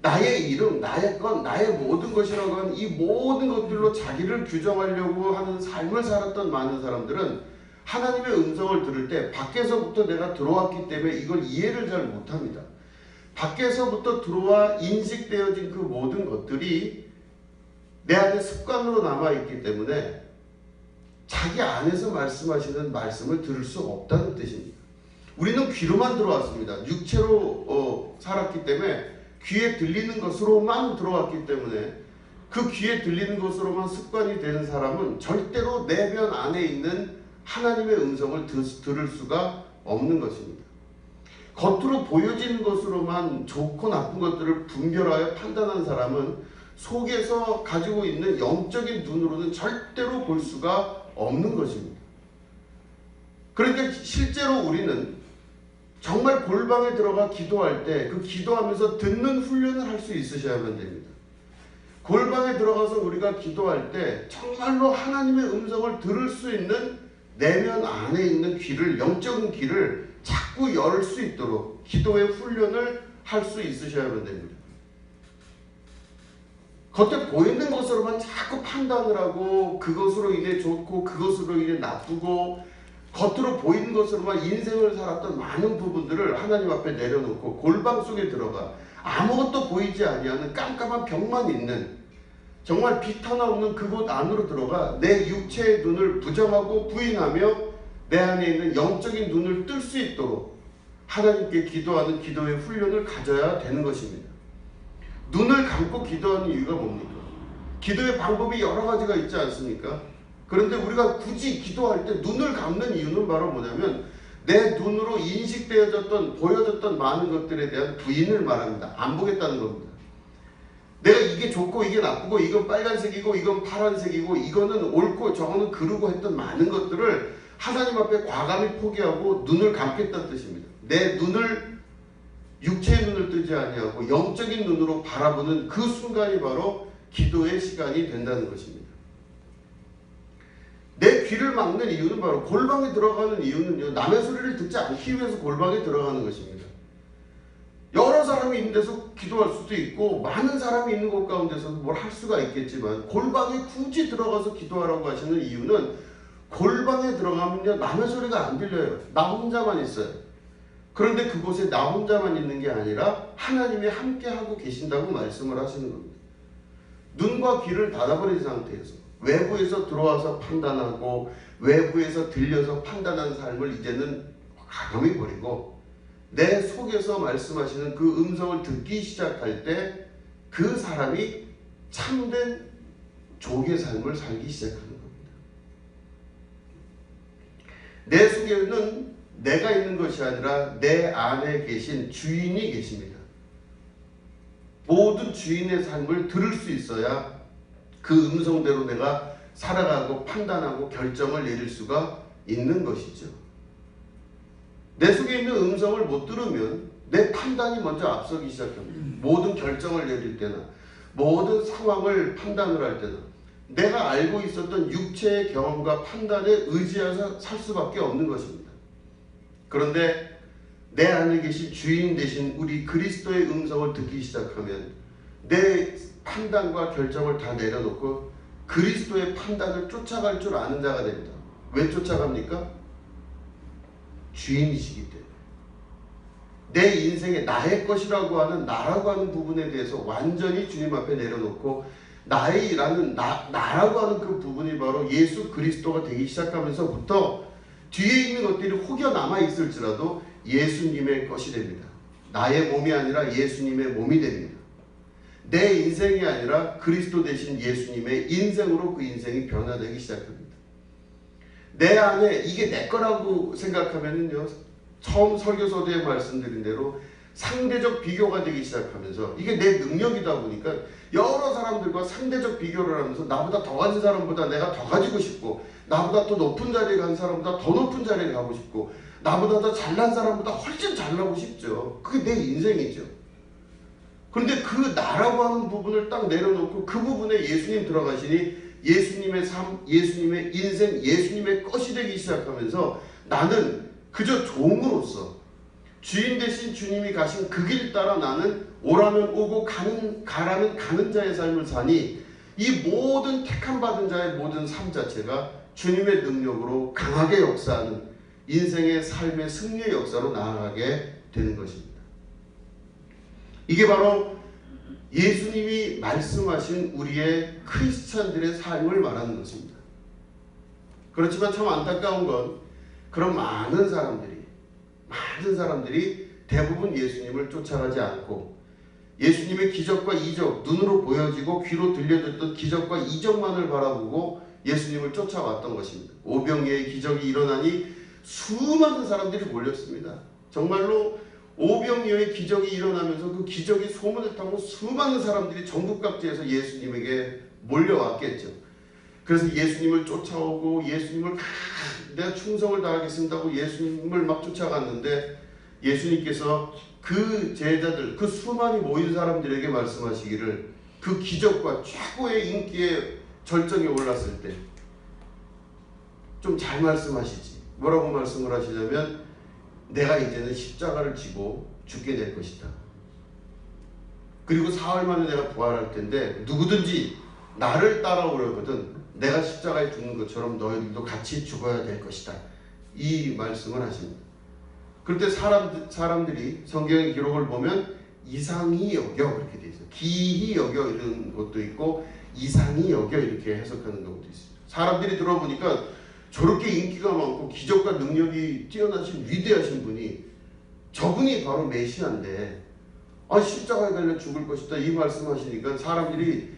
나의 이름, 나의 것, 나의 모든 것이라고 하는 이 모든 것들로 자기를 규정하려고 하는 삶을 살았던 많은 사람들은 하나님의 음성을 들을 때 밖에서부터 내가 들어왔기 때문에 이걸 이해를 잘 못합니다. 밖에서부터 들어와 인식되어진 그 모든 것들이 내 안에 습관으로 남아있기 때문에 자기 안에서 말씀하시는 말씀을 들을 수 없다는 뜻입니다. 우리는 귀로만 들어왔습니다. 육체로 살았기 때문에 귀에 들리는 것으로만 들어왔기 때문에 그 귀에 들리는 것으로만 습관이 되는 사람은 절대로 내면 안에 있는 하나님의 음성을 들을 수가 없는 것입니다. 겉으로 보여지는 것으로만 좋고 나쁜 것들을 분별하여 판단한 사람은 속에서 가지고 있는 영적인 눈으로는 절대로 볼 수가 없는 것입니다. 그러니까 실제로 우리는 정말 골방에 들어가 기도할 때 그 기도하면서 듣는 훈련을 할 수 있으셔야만 됩니다. 골방에 들어가서 우리가 기도할 때 정말로 하나님의 음성을 들을 수 있는 내면 안에 있는 귀를, 영적인 귀를 자꾸 열 수 있도록 기도의 훈련을 할 수 있으셔야만 됩니다. 겉에 보이는 것으로만 자꾸 판단을 하고 그것으로 인해 좋고 그것으로 인해 나쁘고 겉으로 보이는 것으로만 인생을 살았던 많은 부분들을 하나님 앞에 내려놓고 골방 속에 들어가 아무것도 보이지 아니하는 깜깜한 벽만 있는 정말 빛 하나 없는 그곳 안으로 들어가 내 육체의 눈을 부정하고 부인하며 내 안에 있는 영적인 눈을 뜰 수 있도록 하나님께 기도하는 기도의 훈련을 가져야 되는 것입니다. 눈을 감고 기도하는 이유가 뭡니까? 기도의 방법이 여러 가지가 있지 않습니까? 그런데 우리가 굳이 기도할 때 눈을 감는 이유는 바로 뭐냐면 내 눈으로 인식되어졌던 보여졌던 많은 것들에 대한 부인을 말합니다. 안 보겠다는 겁니다. 내가 이게 좋고 이게 나쁘고 이건 빨간색이고 이건 파란색이고 이거는 옳고 저거는 그르고 했던 많은 것들을 하나님 앞에 과감히 포기하고 눈을 감겠다는 뜻입니다. 내 눈을 육체의 눈을 뜨지 아니하고 영적인 눈으로 바라보는 그 순간이 바로 기도의 시간이 된다는 것입니다. 내 귀를 막는 이유는 바로 골방에 들어가는 이유는요, 남의 소리를 듣지 않기 위해서 골방에 들어가는 것입니다. 여러 사람이 있는 데서 기도할 수도 있고 많은 사람이 있는 곳 가운데서 뭘 할 수가 있겠지만 골방에 굳이 들어가서 기도하라고 하시는 이유는 골방에 들어가면요 남의 소리가 안 들려요. 나 혼자만 있어요. 그런데 그곳에 나 혼자만 있는 게 아니라 하나님이 함께하고 계신다고 말씀을 하시는 겁니다. 눈과 귀를 닫아버린 상태에서 외부에서 들어와서 판단하고 외부에서 들려서 판단하는 삶을 이제는 가감히 버리고 내 속에서 말씀하시는 그 음성을 듣기 시작할 때 그 사람이 참된 족의 삶을 살기 시작하는 겁니다. 내 속에는 내가 있는 것이 아니라 내 안에 계신 주인이 계십니다. 모든 주인의 삶을 들을 수 있어야 그 음성대로 내가 살아가고 판단하고 결정을 내릴 수가 있는 것이죠. 내 속에 있는 음성을 못 들으면 내 판단이 먼저 앞서기 시작합니다. 모든 결정을 내릴 때나 모든 상황을 판단을 할 때나 내가 알고 있었던 육체의 경험과 판단에 의지해서 살 수밖에 없는 것입니다. 그런데 내 안에 계신 주인 되신 우리 그리스도의 음성을 듣기 시작하면 내 판단과 결정을 다 내려놓고 그리스도의 판단을 쫓아갈 줄 아는 자가 됩니다. 왜 쫓아갑니까? 주인이시기 때문에. 내 인생에 나의 것이라고 하는 나라고 하는 부분에 대해서 완전히 주님 앞에 내려놓고 나라고 하는 그 부분이 바로 예수 그리스도가 되기 시작하면서부터 뒤에 있는 것들이 혹여 남아있을지라도 예수님의 것이 됩니다. 나의 몸이 아니라 예수님의 몸이 됩니다. 내 인생이 아니라 그리스도 대신 예수님의 인생으로 그 인생이 변화되기 시작합니다. 내 안에 이게 내 거라고 생각하면은요, 처음 설교서대에 말씀드린 대로 상대적 비교가 되기 시작하면서 이게 내 능력이다 보니까 여러 사람들과 상대적 비교를 하면서 나보다 더 가진 사람보다 내가 더 가지고 싶고 나보다 더 높은 자리에 간 사람보다 더 높은 자리에 가고 싶고 나보다 더 잘난 사람보다 훨씬 잘나고 싶죠. 그게 내 인생이죠. 그런데 그 나라고 하는 부분을 딱 내려놓고 그 부분에 예수님 들어가시니 예수님의 삶, 예수님의 인생, 예수님의 것이 되기 시작하면서 나는 그저 종으로서 주인 대신 주님이 가신 그 길 따라 나는 오라면 오고 가라면 가는 자의 삶을 사니 이 모든 택함 받은 자의 모든 삶 자체가 주님의 능력으로 강하게 역사하는 인생의 삶의 승리의 역사로 나아가게 되는 것입니다. 이게 바로 예수님이 말씀하신 우리의 크리스찬들의 삶을 말하는 것입니다. 그렇지만 참 안타까운 건 그런 많은 사람들이 대부분 예수님을 쫓아가지 않고 예수님의 기적과 이적, 눈으로 보여지고 귀로 들려졌던 기적과 이적만을 바라보고 예수님을 쫓아왔던 것입니다. 오병이어의 기적이 일어나니 수많은 사람들이 몰렸습니다. 정말로 오병이어의 기적이 일어나면서 그 기적이 소문을 타고 수많은 사람들이 전국 각지에서 예수님에게 몰려왔겠죠. 그래서 예수님을 쫓아오고 예수님을 내가 충성을 다하겠습니다 하고 예수님을 막 쫓아갔는데 예수님께서 그 제자들, 그 수많이 모인 사람들에게 말씀하시기를 그 기적과 최고의 인기의 절정에 올랐을 때 좀 잘 말씀하시지. 뭐라고 말씀을 하시냐면 내가 이제는 십자가를 지고 죽게 될 것이다. 그리고 사흘 만에 내가 부활할 텐데 누구든지 나를 따라오려거든 내가 십자가에 죽는 것처럼 너희들도 같이 죽어야 될 것이다. 이 말씀을 하십니다. 그때 사람들이 성경의 기록을 보면 이상히 여겨 그렇게 돼 있어요. 기히 여겨 이런 것도 있고 이상히 여겨 이렇게 해석하는 경우도 있습니다. 사람들이 들어보니까 저렇게 인기가 많고 기적과 능력이 뛰어나신 위대하신 분이 저분이 바로 메시아인데 십자가에 달려 죽을 것이다 이 말씀하시니까 사람들이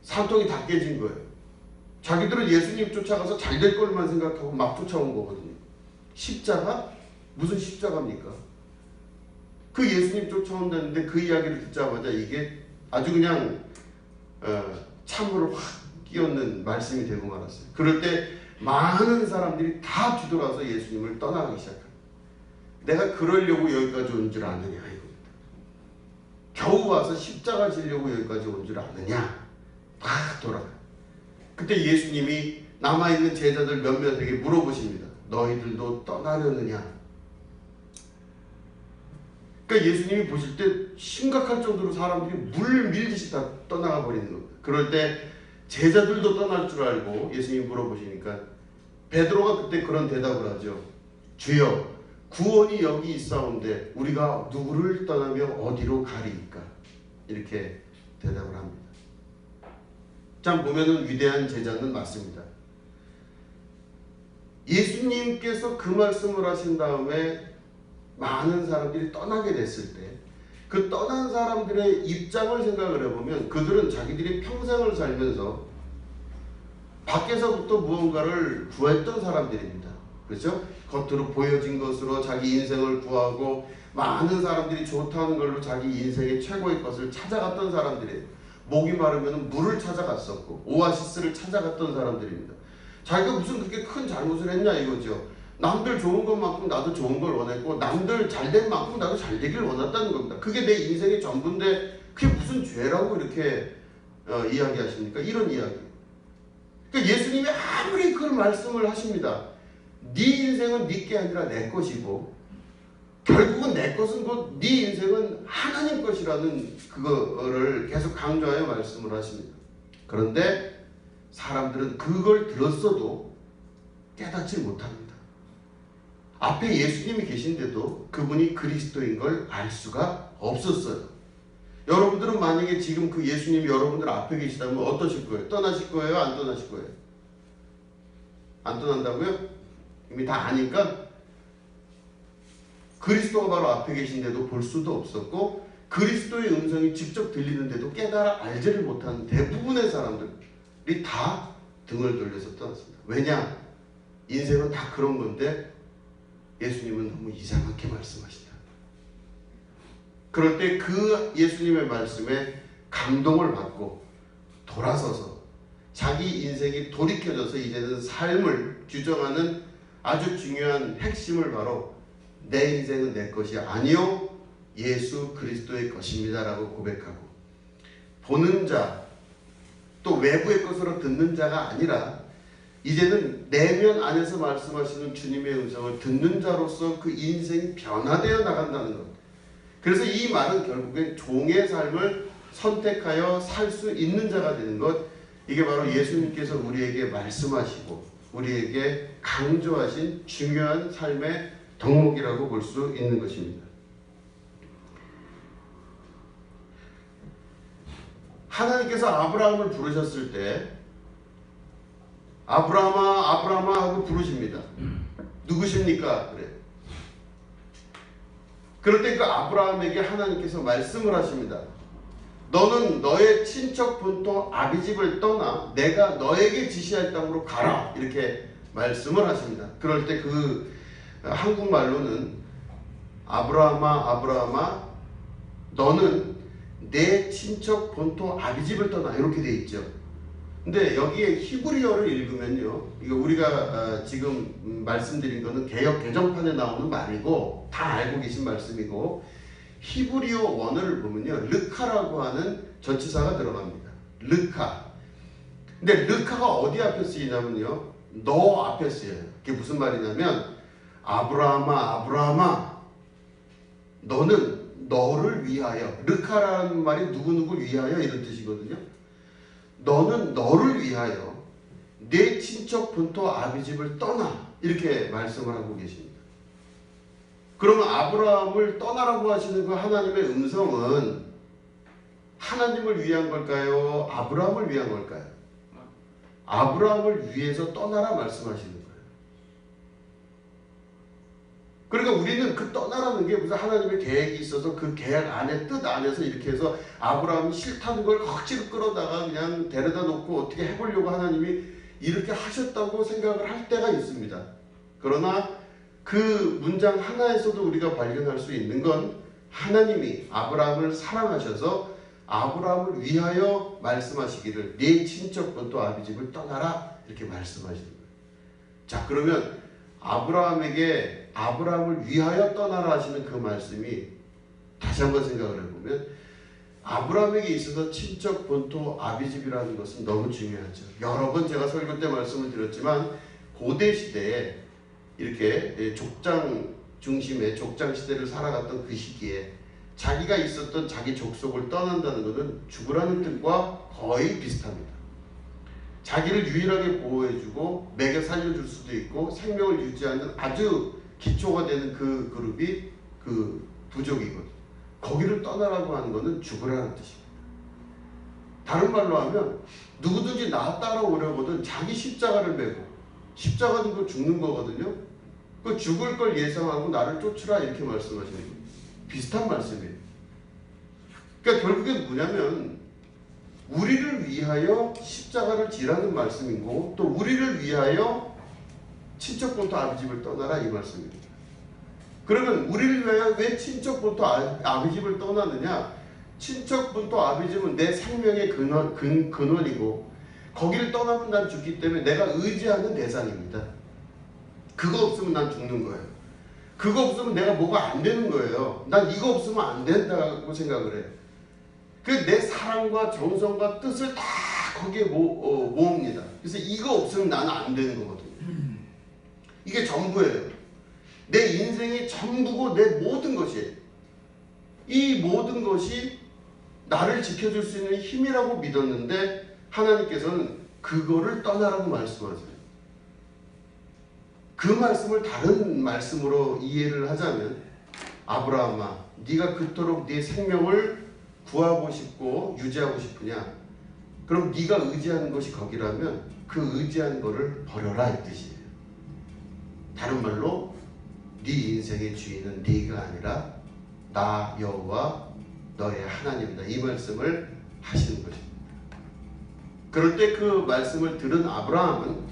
산통이 다 깨진 거예요. 자기들은 예수님 쫓아가서 잘 될 것만 생각하고 막 쫓아온 거거든요. 십자가? 무슨 십자가입니까? 그 예수님 쫓아온다는데 그 이야기를 듣자마자 이게 아주 그냥 참으로 확 끼얹는 말씀이 되고 말았어요. 그럴 때 많은 사람들이 다 뒤돌아서 예수님을 떠나가기 시작합니다. 내가 그러려고 여기까지 온 줄 아느냐 이겁니다. 겨우 와서 십자가 지려고 여기까지 온 줄 아느냐. 다 돌아가요. 그때 예수님이 남아있는 제자들 몇몇에게 물어보십니다. 너희들도 떠나려느냐? 그러니까 예수님이 보실 때 심각할 정도로 사람들이 물 밀듯이 다 떠나가 버리는 겁니다. 그럴 때 제자들도 떠날 줄 알고 예수님이 물어보시니까 베드로가 그때 그런 대답을 하죠. 주여 구원이 여기 있사온데 우리가 누구를 떠나며 어디로 가리이까? 이렇게 대답을 합니다. 참 보면은 위대한 제자는 맞습니다. 예수님께서 그 말씀을 하신 다음에 많은 사람들이 떠나게 됐을 때 그 떠난 사람들의 입장을 생각을 해보면 그들은 자기들이 평생을 살면서 밖에서부터 무언가를 구했던 사람들입니다. 그렇죠? 겉으로 보여진 것으로 자기 인생을 구하고 많은 사람들이 좋다는 걸로 자기 인생의 최고의 것을 찾아갔던 사람들이에요. 목이 마르면 물을 찾아갔었고 오아시스를 찾아갔던 사람들입니다. 자기가 무슨 그렇게 큰 잘못을 했냐 이거죠. 남들 좋은 것만큼 나도 좋은 걸 원했고 남들 잘된 만큼 나도 잘 되길 원했다는 겁니다. 그게 내 인생의 전부인데 그게 무슨 죄라고 이렇게 이야기하십니까? 이런 이야기. 그러니까 예수님이 아무리 그걸 말씀을 하십니다. 네 인생은 네 게 아니라 내 것이고 결국은 내 것은 곧 네 인생은 하나님 것이라는 그거를 계속 강조하여 말씀을 하십니다. 그런데 사람들은 그걸 들었어도 깨닫지 못합니다. 앞에 예수님이 계신데도 그분이 그리스도인 걸 알 수가 없었어요. 여러분들은 만약에 지금 그 예수님이 여러분들 앞에 계시다면 어떠실 거예요? 떠나실 거예요? 안 떠나실 거예요? 안 떠난다고요? 이미 다 아니까 그리스도가 바로 앞에 계신데도 볼 수도 없었고 그리스도의 음성이 직접 들리는데도 깨달아 알지를 못하는 대부분의 사람들이 다 등을 돌려서 떠났습니다. 왜냐? 인생은 다 그런 건데 예수님은 너무 이상하게 말씀하신다. 그럴 때 그 예수님의 말씀에 감동을 받고 돌아서서 자기 인생이 돌이켜져서 이제는 삶을 규정하는 아주 중요한 핵심을 바로 내 인생은 내 것이 아니요 예수 그리스도의 것입니다 라고 고백하고 보는 자 또 외부의 것으로 듣는 자가 아니라 이제는 내면 안에서 말씀하시는 주님의 음성을 듣는 자로서 그 인생이 변화되어 나간다는 것. 그래서 이 말은 결국엔 종의 삶을 선택하여 살 수 있는 자가 되는 것. 이게 바로 예수님께서 우리에게 말씀하시고 우리에게 강조하신 중요한 삶의 덕목이라고 볼 수 있는 것입니다. 하나님께서 아브라함을 부르셨을 때 아브라함아 아브라함아 하고 부르십니다. 누구십니까? 그래. 그럴 때 그 아브라함에게 하나님께서 말씀을 하십니다. 너는 너의 친척 본토 아비집을 떠나 내가 너에게 지시할 땅으로 가라. 이렇게 말씀을 하십니다. 그럴 때 그 한국말로는 아브라함아 아브라함아 너는 내 친척 본토 아비집을 떠나 이렇게 돼 있죠. 근데 여기에 히브리어를 읽으면요, 이거 우리가 지금 말씀드린 거는 개역 개정판에 나오는 말이고 다 알고 계신 말씀이고, 히브리어 원어를 보면요 르카라고 하는 전치사가 들어갑니다. 르카. 근데 르카가 어디 앞에 쓰이냐면요 너 앞에 쓰여요. 그게 무슨 말이냐면 아브라함아 아브라함아 너는 너를 위하여, 르카라는 말이 누구누구를 위하여 이런 뜻이거든요. 너는 너를 위하여 내 친척 본토 아비집을 떠나 이렇게 말씀을 하고 계십니다. 그러면 아브라함을 떠나라고 하시는 그 하나님의 음성은 하나님을 위한 걸까요? 아브라함을 위한 걸까요? 아브라함을 위해서 떠나라 말씀하시는 거예요. 그러니까 우리는 그 떠나라는 게 무슨 하나님의 계획이 있어서 그 계획 안에 뜻 안에서 이렇게 해서 아브라함이 싫다는 걸 억지로 끌어다가 그냥 데려다 놓고 어떻게 해보려고 하나님이 이렇게 하셨다고 생각을 할 때가 있습니다. 그러나 그 문장 하나에서도 우리가 발견할 수 있는 건 하나님이 아브라함을 사랑하셔서 아브라함을 위하여 말씀하시기를 네 친척 본토 아비집을 떠나라 이렇게 말씀하시는 거예요. 자, 그러면 아브라함에게 아브라함을 위하여 떠나라 하시는 그 말씀이 다시 한번 생각을 해보면 아브라함에게 있어서 친척 본토 아비집이라는 것은 너무 중요하죠. 여러 번 제가 설교 때 말씀을 드렸지만 고대 시대에 이렇게 족장 중심의 족장 시대를 살아갔던 그 시기에 자기가 있었던 자기 족속을 떠난다는 것은 죽으라는 뜻과 거의 비슷합니다. 자기를 유일하게 보호해주고 먹여 살려줄 수도 있고 생명을 유지하는 아주 기초가 되는 그 그룹이 그 부족이거든요. 거기를 떠나라고 하는 것은 죽으라는 뜻입니다. 다른 말로 하면 누구든지 나 따라오려거든 자기 십자가를 메고, 십자가는 그 죽는 거거든요. 그 죽을 걸 예상하고 나를 쫓으라 이렇게 말씀하시는 거예요. 비슷한 말씀이에요. 그러니까 결국엔 뭐냐면 우리를 위하여 십자가를 지라는 말씀이고 또 우리를 위하여 친척 본토 아비집을 떠나라 이 말씀입니다. 그러면 우리를 위하여 왜 친척 본토 아비집을 떠나느냐? 친척 본토 아비집은 내 생명의 근원이고 거기를 떠나면 난 죽기 때문에 내가 의지하는 대상입니다. 그거 없으면 난 죽는 거예요. 그거 없으면 내가 뭐가 안 되는 거예요. 난 이거 없으면 안 된다고 생각을 해요. 그 내 사랑과 정성과 뜻을 다 거기에 모읍니다. 그래서 이거 없으면 나는 안 되는 거거든요. 이게 전부예요. 내 인생이 전부고 내 모든 것이에요. 이 모든 것이 나를 지켜줄 수 있는 힘이라고 믿었는데 하나님께서는 그거를 떠나라고 말씀하세요. 그 말씀을 다른 말씀으로 이해를 하자면 아브라함아 네가 그토록 네 생명을 구하고 싶고 유지하고 싶으냐? 그럼 네가 의지하는 것이 거기라면 그 의지하는 것을 버려라 이 뜻이에요. 다른 말로 네 인생의 주인은 네가 아니라 나 여호와 너의 하나님이다 이 말씀을 하시는 것입니다. 그럴 때 그 말씀을 들은 아브라함은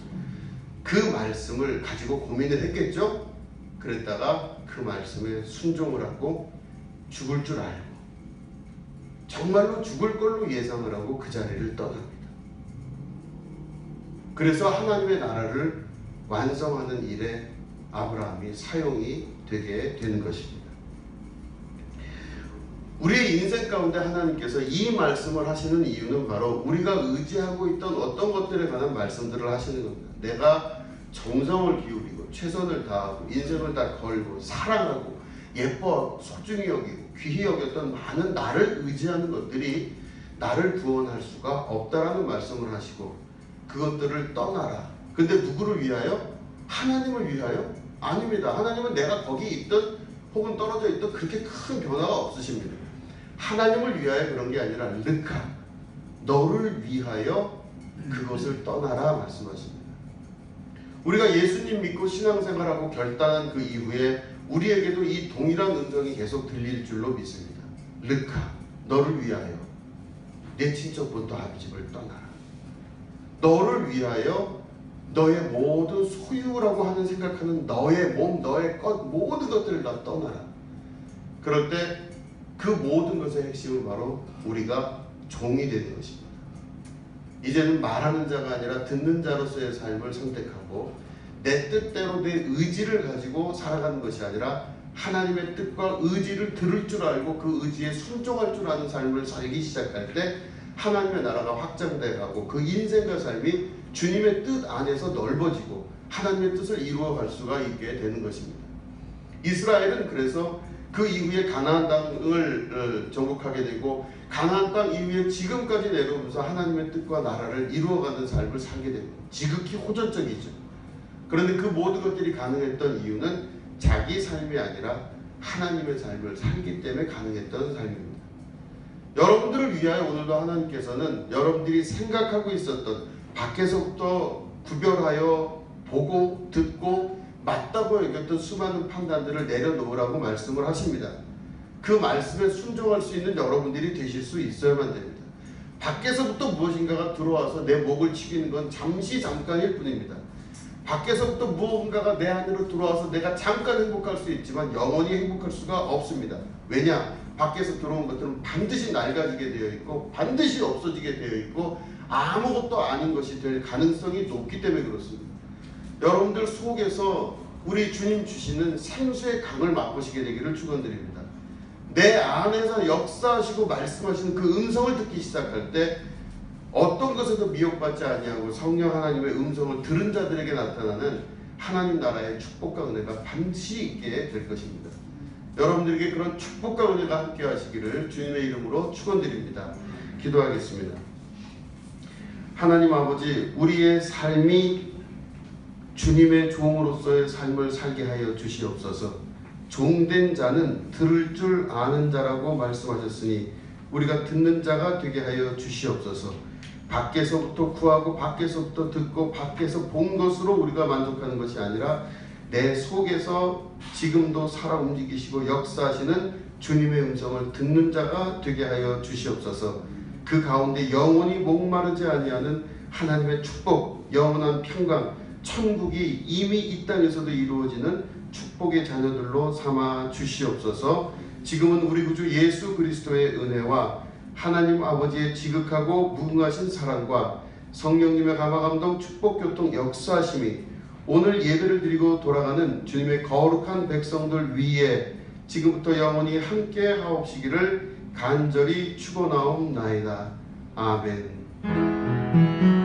그 말씀을 가지고 고민을 했겠죠. 그랬다가 그 말씀에 순종을 하고 죽을 줄 알고 정말로 죽을 걸로 예상을 하고 그 자리를 떠납니다. 그래서 하나님의 나라를 완성하는 일에 아브라함이 사용이 되게 되는 것입니다. 우리의 인생 가운데 하나님께서 이 말씀을 하시는 이유는 바로 우리가 의지하고 있던 어떤 것들에 관한 말씀들을 하시는 겁니다. 내가 정성을 기울이고 최선을 다하고 인생을 다 걸고 사랑하고 예뻐하고 소중히 여기고 귀히 여겼던 많은 나를 의지하는 것들이 나를 구원할 수가 없다라는 말씀을 하시고 그것들을 떠나라. 근데 누구를 위하여? 하나님을 위하여? 아닙니다. 하나님은 내가 거기 있든 혹은 떨어져 있든 그렇게 큰 변화가 없으십니다. 하나님을 위하여 그런 게 아니라 르카, 너를 위하여 그것을 떠나라 말씀하십니다. 우리가 예수님 믿고 신앙생활하고 결단한 그 이후에 우리에게도 이 동일한 음성이 계속 들릴 줄로 믿습니다. 르카, 너를 위하여 내 친척분도 아비집을 떠나라. 너를 위하여 너의 모든 소유라고 하는 생각하는 너의 몸, 너의 것, 모든 것들을 다 떠나라. 그럴 때 그 모든 것의 핵심은 바로 우리가 종이 되는 것입니다. 이제는 말하는 자가 아니라 듣는 자로서의 삶을 선택하고 내 뜻대로 내 의지를 가지고 살아가는 것이 아니라 하나님의 뜻과 의지를 들을 줄 알고 그 의지에 순종할 줄 아는 삶을 살기 시작할 때 하나님의 나라가 확장돼 가고 그 인생과 삶이 주님의 뜻 안에서 넓어지고 하나님의 뜻을 이루어갈 수가 있게 되는 것입니다. 이스라엘은 그래서 그 이후에 가나안 땅을 정복하게 되고 가나안 땅 이후에 지금까지 내려오면서 하나님의 뜻과 나라를 이루어가는 삶을 살게 됩니다. 지극히 호전적이죠. 그런데 그 모든 것들이 가능했던 이유는 자기 삶이 아니라 하나님의 삶을 살기 때문에 가능했던 삶입니다. 여러분들을 위하여 오늘도 하나님께서는 여러분들이 생각하고 있었던 밖에서부터 구별하여 보고 듣고 맞다고 여겼던 수많은 판단들을 내려놓으라고 말씀을 하십니다. 그 말씀에 순종할 수 있는 여러분들이 되실 수 있어야만 됩니다. 밖에서부터 무엇인가가 들어와서 내 목을 치기는 건 잠깐일 뿐입니다. 밖에서부터 무언가가 내 안으로 들어와서 내가 잠깐 행복할 수 있지만 영원히 행복할 수가 없습니다. 왜냐? 밖에서 들어온 것들은 반드시 낡아지게 되어 있고 반드시 없어지게 되어 있고 아무것도 아닌 것이 될 가능성이 높기 때문에 그렇습니다. 여러분들 속에서 우리 주님 주시는 생수의 강을 맛보시게 되기를 축원드립니다. 내 안에서 역사하시고 말씀하시는 그 음성을 듣기 시작할 때 어떤 것에도 미혹받지 아니하고 성령 하나님의 음성을 들은 자들에게 나타나는 하나님 나라의 축복과 은혜가 반드시 있게 될 것입니다. 여러분들에게 그런 축복과 은혜가 함께 하시기를 주님의 이름으로 축원드립니다. 기도하겠습니다. 하나님 아버지, 우리의 삶이 주님의 종으로서의 삶을 살게 하여 주시옵소서. 종된 자는 들을 줄 아는 자라고 말씀하셨으니 우리가 듣는 자가 되게 하여 주시옵소서. 밖에서부터 구하고 밖에서부터 듣고 밖에서 본 것으로 우리가 만족하는 것이 아니라 내 속에서 지금도 살아 움직이시고 역사하시는 주님의 음성을 듣는 자가 되게 하여 주시옵소서. 그 가운데 영원히 목마르지 아니하는 하나님의 축복, 영원한 평강, 천국이 이미 이 땅에서도 이루어지는 축복의 자녀들로 삼아 주시옵소서. 지금은 우리 구주 예수 그리스도의 은혜와 하나님 아버지의 지극하고 무궁하신 사랑과 성령님의 감화감동 축복교통 역사하심이 오늘 예배를 드리고 돌아가는 주님의 거룩한 백성들 위에 지금부터 영원히 함께 하옵시기를 간절히 축원하옵나이다. 아멘.